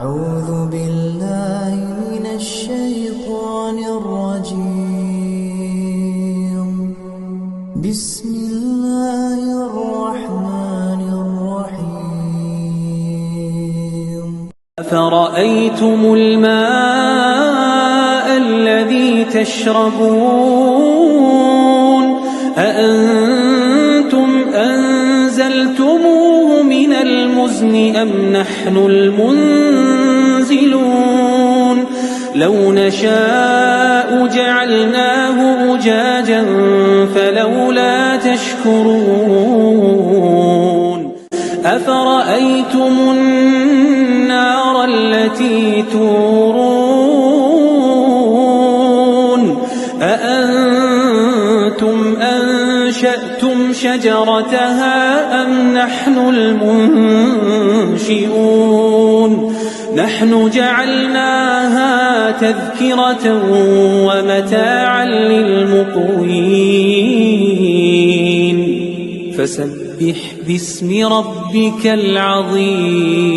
أعوذ بالله من الشيطان الرجيم. بسم الله الرحمن الرحيم. أفرأيتم الماء الذي تشربون أأنتم أنزلتموه من المزن أم نحن المنزلون لو نشاء جعلناه أجاجا فلولا تشكرون أفرأيتم النار التي تورون أأنتم أنشأتم شجرتها أم نحن المنشئون نحن جعلناها تذكرة ومتاعا للمقوين فسبح باسم ربك العظيم.